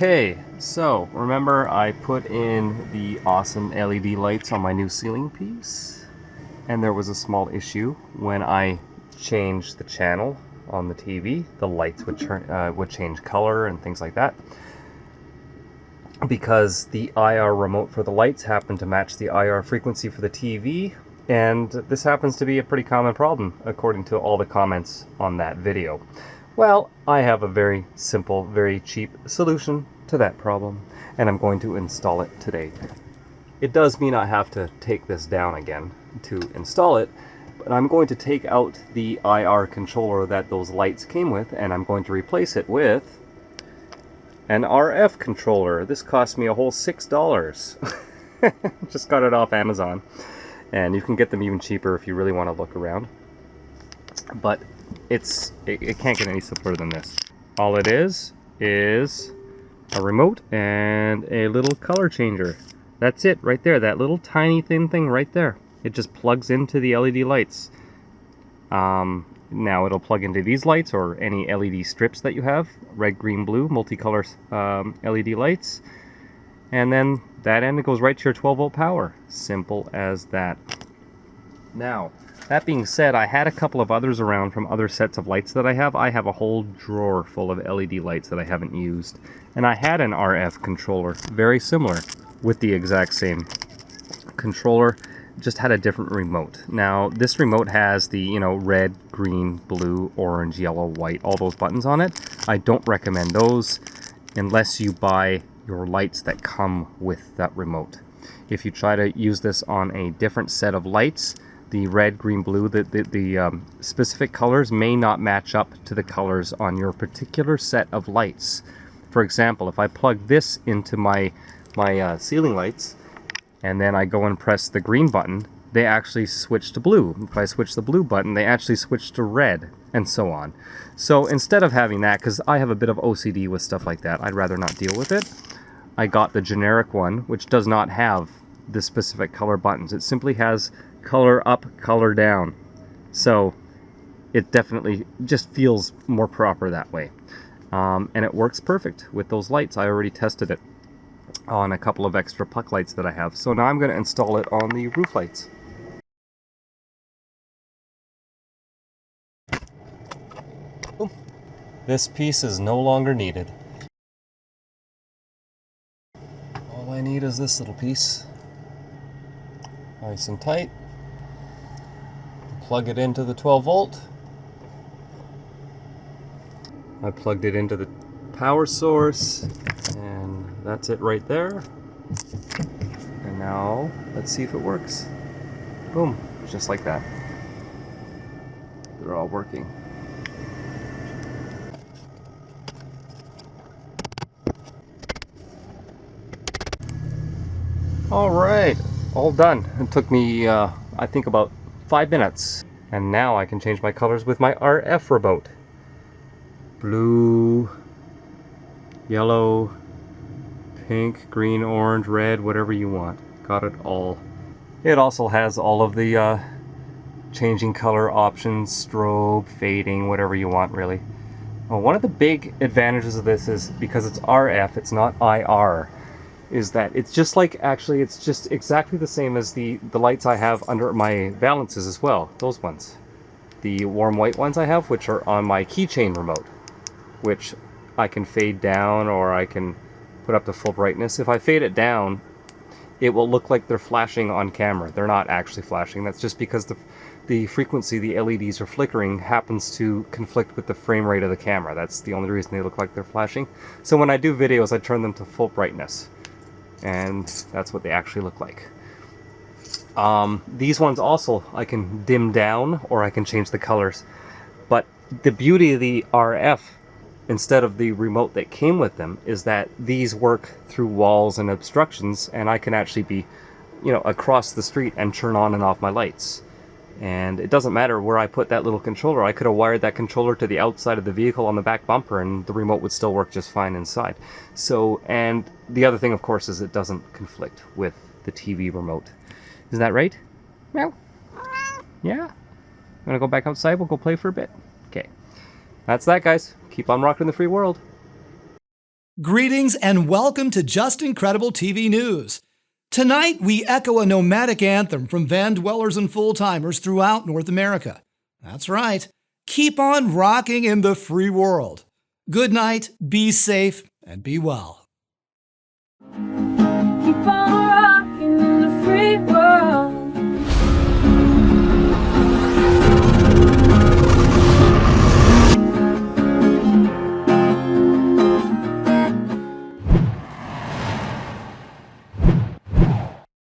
Okay, so remember I put in the awesome LED lights on my new ceiling piece, and there was a small issue when I changed the channel on the TV. The lights would change color and things like that, because the IR remote for the lights happened to match the IR frequency for the TV, and this happens to be a pretty common problem according to all the comments on that video. Well, I have a very simple, very cheap solution to that problem, and I'm going to install it today. It does mean I have to take this down again to install it, but I'm going to take out the IR controller that those lights came with, and I'm going to replace it with an RF controller. This cost me a whole $6. Just got it off Amazon, and you can get them even cheaper if you really want to look around. But it can't get any simpler than this. All it is a remote and a little color changer. That's it right there, that little tiny thin thing right there. It just plugs into the LED lights. Now it'll plug into these lights or any LED strips that you have, red, green, blue, multicolor LED lights. And then that end, it goes right to your 12-volt power. Simple as that. Now, that being said, I had a couple of others around from other sets of lights that I have. I have a whole drawer full of LED lights that I haven't used. And I had an RF controller, very similar, with the exact same controller, just had a different remote. Now, this remote has the, red, green, blue, orange, yellow, white, all those buttons on it. I don't recommend those unless you buy your lights that come with that remote. If you try to use this on a different set of lights, the red, green, blue, the specific colors may not match up to the colors on your particular set of lights. For example, if I plug this into my ceiling lights, and then I go and press the green button, they actually switch to blue. If I switch the blue button, they actually switch to red, and so on. So instead of having that, because I have a bit of OCD with stuff like that, I'd rather not deal with it, I got the generic one, which does not have the specific color buttons. It simply has color up, color down. So it definitely just feels more proper that way. And it works perfect with those lights. I already tested it on a couple of extra puck lights that I have. So now I'm going to install it on the roof lights. Boom. This piece is no longer needed. All I need is this little piece. Nice and tight. Plug it into the 12 volt. I plugged it into the power source, and that's it right there. And now let's see if it works. Boom, just like that. They're all working. All right, all done. It took me I think about 5 minutes, and now I can change my colors with my RF remote. Blue, yellow, pink, green, orange, red, whatever you want. Got it all. It also has all of the changing color options, strobe, fading, whatever you want really. Well, one of the big advantages of this is because it's RF, it's not IR, is that it's just like, actually it's just exactly the same as the lights I have under my balances as well. Those ones. The warm white ones I have, which are on my keychain remote, which I can fade down or I can put up to full brightness. If I fade it down, it will look like they're flashing on camera. They're not actually flashing. That's just because the frequency the LEDs are flickering happens to conflict with the frame rate of the camera. That's the only reason they look like they're flashing. So when I do videos, I turn them to full brightness, and that's what they actually look like. These ones also, I can dim down or I can change the colors. But the beauty of the RF, instead of the remote that came with them, is that these work through walls and obstructions, and I can actually be, across the street and turn on and off my lights. And it doesn't matter where I put that little controller. I could have wired that controller to the outside of the vehicle on the back bumper, and the remote would still work just fine inside. So, and the other thing, of course, is it doesn't conflict with the TV remote. Isn't that right? Meow. Yeah? Wanna go back outside? We'll go play for a bit. Okay. That's that, guys. Keep on rocking the free world. Greetings and welcome to Just Incredible TV News. Tonight, we echo a nomadic anthem from van dwellers and full-timers throughout North America. That's right. Keep on rocking in the free world. Good night, be safe, and be well.